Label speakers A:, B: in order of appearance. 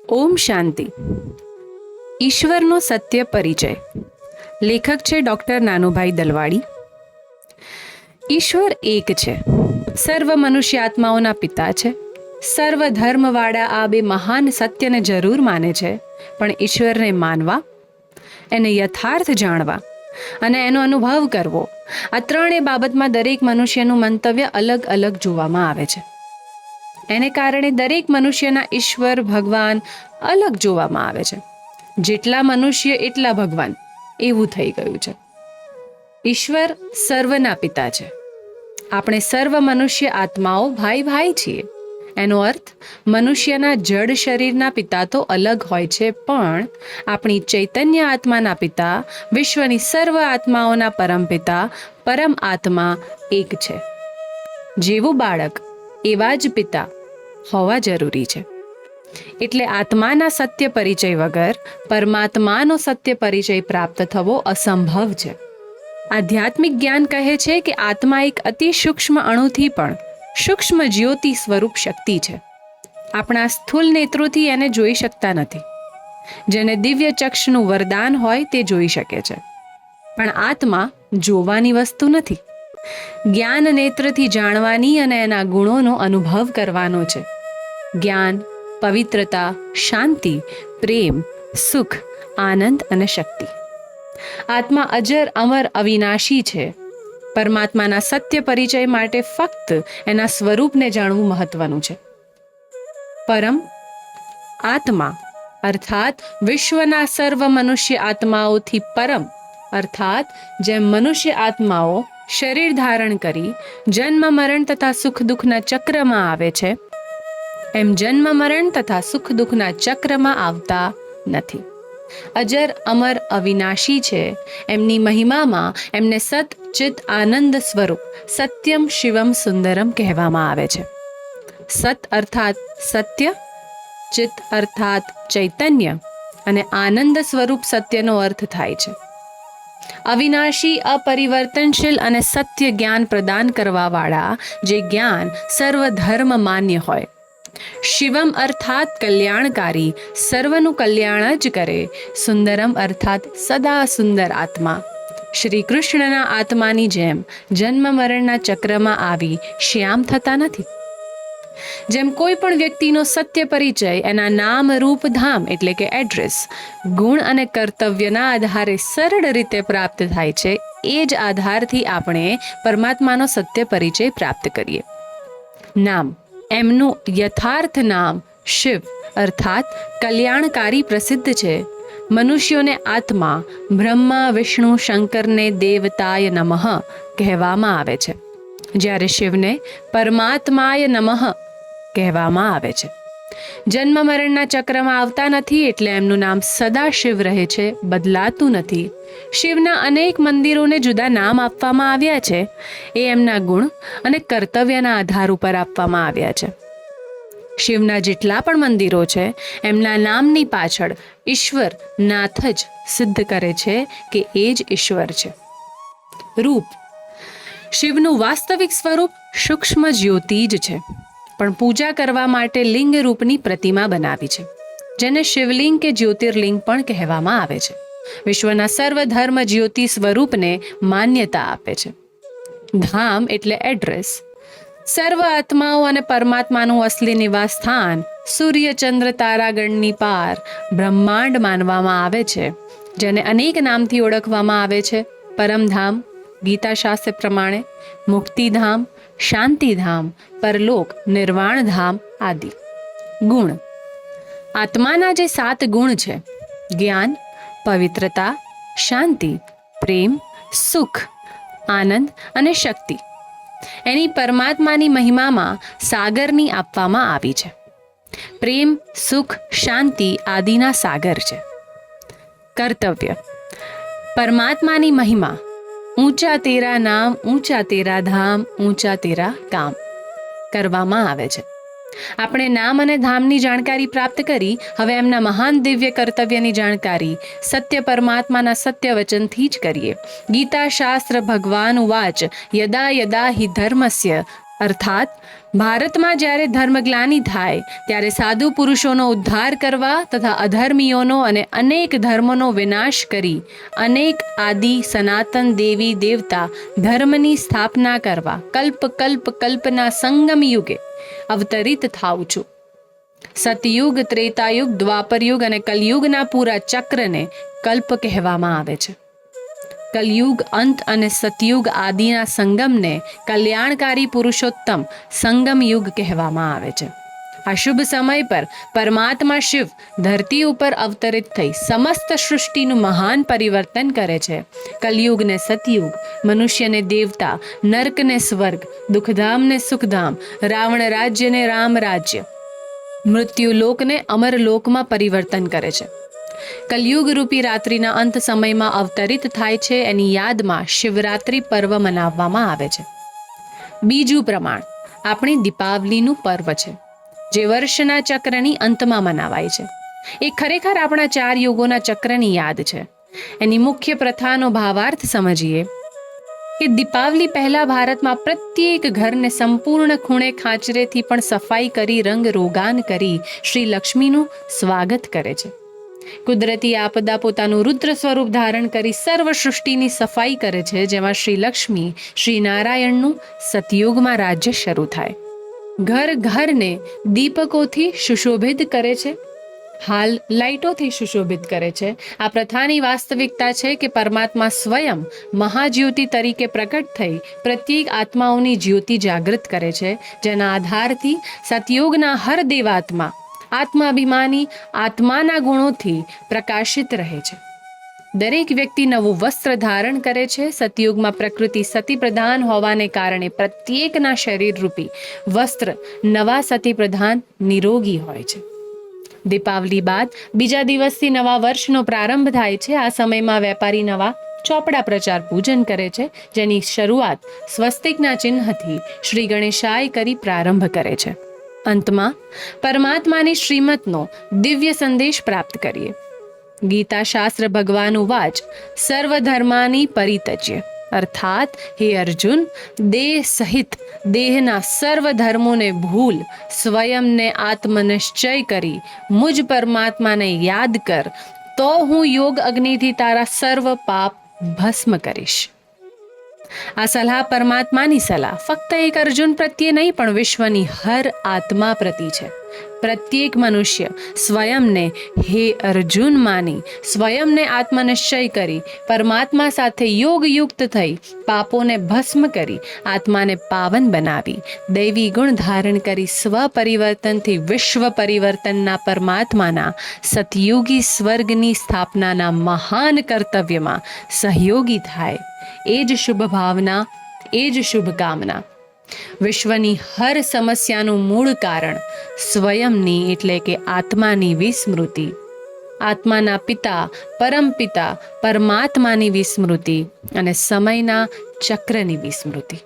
A: ઓમ શાંતિ. ઈશ્વરનો સત્ય પરિચય. લેખક છે ડૉક્ટર નાનુભાઈ દલવાડી. ઈશ્વર એક છે, સર્વ મનુષ્ય આત્માઓના પિતા છે. સર્વ ધર્મવાળા આ બે મહાન સત્યને જરૂર માને છે, પણ ઈશ્વરને માનવા, એને યથાર્થ જાણવા અને એનો અનુભવ કરવો, આ ત્રણેય બાબતમાં દરેક મનુષ્યનું મંતવ્ય અલગ અલગ જોવામાં આવે છે. એને કારણે દરેક મનુષ્યના ઈશ્વર ભગવાન અલગ જોવામાં આવે છે. જેટલા મનુષ્ય એટલા ભગવાન, એવું થઈ ગયું છે. ઈશ્વર સર્વના પિતા છે. આપણે સર્વ મનુષ્ય આત્માઓ ભાઈ ભાઈ છીએ. એનો અર્થ મનુષ્યના જડ શરીરના પિતા તો અલગ હોય છે, પણ આપણી ચૈતન્ય આત્માના પિતા, વિશ્વની સર્વ આત્માઓના પરમપિતા, પરમ આત્મા એક છે. જેવું બાળક એવા જ પિતા હોવા જરૂરી છે. એટલે આત્માના સત્ય પરિચય વગર પરમાત્માનો સત્ય પરિચય પ્રાપ્ત થવો અસંભવ છે. આધ્યાત્મિક જ્ઞાન કહે છે કે આત્મા એક અતિ સૂક્ષ્મ અણુથી પણ સૂક્ષ્મ જ્યોતિ સ્વરૂપ શક્તિ છે. આપણા સ્થૂલ નેત્રોથી એને જોઈ શકતા નથી. જેને દિવ્ય ચક્ષનું વરદાન હોય તે જોઈ શકે છે, પણ આત્મા જોવાની વસ્તુ નથી. જ્ઞાન નેત્રથી જાણવાની અને એના ગુણોનો અનુભવ કરવાનો છે. જ્ઞાન, પવિત્રતા, શાંતિ, પ્રેમ, સુખ, આનંદ અને શક્તિ. આત્મા અજર, અમર, અવિનાશી છે. પરમાત્માના સત્ય પરિચય માટે ફક્ત એના સ્વરૂપને જાણવું મહત્વનું છે. પરમ આત્મા અર્થાત વિશ્વના સર્વ મનુષ્ય આત્માઓથી પરમ, અર્થાત જેમ મનુષ્ય આત્માઓ શરીર ધારણ કરી જન્મ મરણ તથા સુખ દુઃખના ચક્રમાં આવે છે, એમ જન્મ મરણ તથા સુખ દુઃખના ચક્રમાં આવતા નથી. અજર, અમર, અવિનાશી છે. એમની મહિમામાં એમને સત ચિત આનંદ સ્વરૂપ સત્યમ શિવમ સુંદરમ કહેવામાં આવે છે. સત અર્થાત સત્ય, ચિત અર્થાત ચૈતન્ય અને આનંદ સ્વરૂપ સત્યનો અર્થ થાય છે. અવિનાશી, અપરિવર્તનશીલ અને સત્ય જ્ઞાન પ્રદાન કરવાવાળા, જે જ્ઞાન સર્વ ધર્મ માન્ય હોય. શિવમ અર્થાત કલ્યાણકારી, સર્વનું કલ્યાણ જ કરે. સુંદરમ અર્થાત સદા સુંદર આત્મા. શ્રી કૃષ્ણના આત્માની જેમ જન્મ મરણના ચક્રમાં આવી શ્યામ થતા નથી. જેમ કોઈ પણ વ્યક્તિનો સત્ય પરિચય એના નામ, રૂપ, ધામ એટલે કે એડ્રેસ, ગુણ અને કર્તવ્યના આધારે સરળ રીતે પ્રાપ્ત થાય છે, એ જ આધારથી આપણે પરમાત્માનો સત્ય પરિચય પ્રાપ્ત કરીએ. નામ. એમનું યથાર્થ નામ શિવ અર્થાત કલ્યાણકારી પ્રસિદ્ધ છે. મનુષ્યોને આત્મા, બ્રહ્મા, વિષ્ણુ, શંકરને દેવતાય નમઃ કહેવામાં આવે છે, જ્યારે શિવને પરમાત્માય નમઃ કહેવામાં આવે છે. જન્મ મરણના ચક્રમાં આવતા નથી, એટલે એમનું નામ સદા શિવ રહે છે, બદલાતું નથી. શિવના અનેક મંદિરોને જુદા નામ આપવામાં આવ્યા છે. એ એમના ગુણ અને કર્તવ્યના આધાર ઉપર આપવામાં આવ્યા છે. શિવના જેટલા પણ મંદિરો છે, એમના નામની પાછળ ઈશ્વર નાથ જ સિદ્ધ કરે છે કે એ જ ઈશ્વર છે. રૂપ. શિવનું વાસ્તવિક સ્વરૂપ સૂક્ષ્મ જ્યોતિ જ છે, પણ પૂજા કરવા માટે લિંગ રૂપની પ્રતિમા બનાવી છે, જેને શિવલિંગ કે જ્યોતિર્લિંગ પણ કહેવામાં આવે છે. વિશ્વના સર્વ ધર્મ જ્યોતિ સ્વરૂપને માન્યતા આપે છે. ધામ એટલે એડ્રેસ. સર્વ આત્માઓ અને પરમાત્માનું અસલી નિવાસ સ્થાન સૂર્ય, ચંદ્ર, તારાગણની પાર બ્રહ્માંડ માનવામાં આવે છે, જેને અનેક નામથી ઓળખવામાં આવે છે. પરમધામ ગીતાશાસ્ત્ર પ્રમાણે, મુક્તિધામ, શાંતિધામ, પરલોક, નિર્વાણધામ આદિ. ગુણ. આત્માના જે 7 ગુણ છે, જ્ઞાન, પવિત્રતા, શાંતિ, પ્રેમ, સુખ, આનંદ અને શક્તિ, એની પરમાત્માની મહિમામાં સાગરની આપવામાં આવી છે. પ્રેમ, સુખ, શાંતિ આદિના સાગર છે. કર્તવ્ય. પરમાત્માની મહિમા ઊંચા તેરા નામ, ઊંચા તેરા ધામ, ઊંચા તેરા કામ કરવામાં આવે છે. આપણે નામ અને ધામની જાણકારી પ્રાપ્ત કરી. હવે એમના મહાન દિવ્ય કર્તવ્યની જાણકારી સત્ય પરમાત્માના સત્ય વચનથી જ કરીએ. ગીતા શાસ્ત્ર ભગવાન ઉવાચ યદા યદા હિ ધર્મસ્ય અર્થાત ભારતમાં જ્યારે ધર્મગ્લાનિ થાય ત્યારે સાધુ પુરુષોનો ઉદ્ધાર કરવા તથા અધર્મીઓનો અને અનેક ધર્મોનો વિનાશ કરી અનેક આદિ સનાતન દેવી દેવતા ધર્મની સ્થાપના કરવા કલ્પ કલ્પ કલ્પના સંગમ યુગે અવતરિત થાઉં છું. સતયુગ, ત્રેતાયુગ, દ્વાપરયુગ અને કલયુગના પૂરા ચક્રને કલ્પ કહેવામાં આવે છે. કલયુગ અંત અને સતયુગ આદિના સંગમને કલ્યાણકારી પુરુષોત્તમ સંગમ યુગ કહેવામાં આવે છે. આ શુભ સમય પર પરમાત્મા શિવ ધરતી ઉપર અવતરિત થઈ સમસ્ત સૃષ્ટિનું મહાન પરિવર્તન કરે છે. કલયુગને સતયુગ, મનુષ્યને દેવતા, નર્કને સ્વર્ગ, દુઃખધામને સુખધામ, રાવણ રાજ્યને રામ રાજ્ય, મૃત્યુલોકને અમરલોકમાં પરિવર્તન કરે છે. કલયુગ રૂપી રાત્રિના અંત સમયમાં અવતરિત થાય છે. એની યાદમાં શિવરાત્રિ પર્વ મનાવવામાં આવે છે. બીજું પ્રમાણ આપણી દીપાવલીનું પર્વ છે, જે વર્ષના ચક્રની અંતમાં મનાવાય છે. એ ખરેખર આપણા 4 યુગોના ચક્રની યાદ છે. એની મુખ્ય પ્રથાનો ભાવાર્થ સમજીએ કે દીપાવલી પહેલા ભારતમાં પ્રત્યેક ઘરને સંપૂર્ણ ખૂણે ખાંચરેથી પણ સફાઈ કરી રંગ રોગાન કરી શ્રી લક્ષ્મીનું સ્વાગત કરે છે. કુદરતી આપદા પોતાનું રુદ્ર સ્વરૂપ ધારણ કરી સર્વ સૃષ્ટિની સફાઈ કરે છે, જેમાં શ્રી લક્ષ્મી, શ્રી નારાયણનું સતયુગમાં રાજ્ય શરૂ થાય. ઘર ઘરને દીપકોથી સુશોભિત કરે છે, હાલ લાઇટોથી સુશોભિત કરે છે. આ પ્રથાની વાસ્તવિકતા છે કે પરમાત્મા સ્વયં મહાજ્યોતિ તરીકે પ્રકટ થઈ પ્રત્યેક આત્માઓની જ્યોતિ જાગૃત કરે છે, જેના આધારથી સતયુગના હર દેવાત્મા આત્માભિમાની આત્માના ગુણોથી પ્રકાશિત રહે છે. દરેક વ્યક્તિ નવું વસ્ત્ર ધારણ કરે છે. સતયુગમાં પ્રકૃતિ સતી પ્રધાન હોવાને કારણે પ્રત્યેકના શરીરરૂપી વસ્ત્ર નવા સતી પ્રધાન નિરોગી હોય છે. દીપાવલી બાદ બીજા દિવસથી નવા વર્ષનો પ્રારંભ થાય છે. આ સમયમાં વેપારી નવા ચોપડા પ્રચાર પૂજન કરે છે, જેની શરૂઆત સ્વસ્તિકના ચિહ્નથી શ્રી ગણેશાય કરી પ્રારંભ કરે છે. અંતમાં પરમાત્માની શ્રીમતનો દિવ્ય સંદેશ પ્રાપ્ત કરીએ. ગીતા શાસ્ત્ર ભગવાન ઉવાચ સર્વધર્માની પરિત્યજ્ય, અર્થાત હે અર્જુન, દેહ સહિત દેહના સર્વ ધર્મોને ભૂલ સ્વયંને આત્મનિશ્ચય કરી મુજ પરમાત્માને યાદ કર, તો હું યોગ અગ્નિથી તારા સર્વ પાપ ભસ્મ કરીશ. આ સલાહ પરમાત્માની સલાહ ફક્ત એક અર્જુન પ્રત્યે નહીં પણ વિશ્વની હર આત્મા પ્રતિ છે. પ્રત્યેક મનુષ્ય સ્વયંને હે અર્જુન માની સ્વયંને આત્મનિશ્ચય કરી પરમાત્મા સાથે યોગયુક્ત થઈ પાપોને ભસ્મ કરી આત્માને પાવન બનાવી દૈવી ગુણ ધારણ કરી સ્વ પરિવર્તનથી વિશ્વ પરિવર્તનના પરમાત્માના સતયુગી સ્વર્ગની સ્થાપનાના મહાન કર્તવ્યમાં સહયોગી થાય. એ જ શુભ ભાવના, એ જ શુભકામના. વિશ્વની હર સમસ્યાનું મૂળ કારણ સ્વયંની એટલે કે આત્માની વિસ્મૃતિ, આત્માના પિતા પરમપિતા પરમાત્માની વિસ્મૃતિ અને સમયના ચક્રની વિસ્મૃતિ.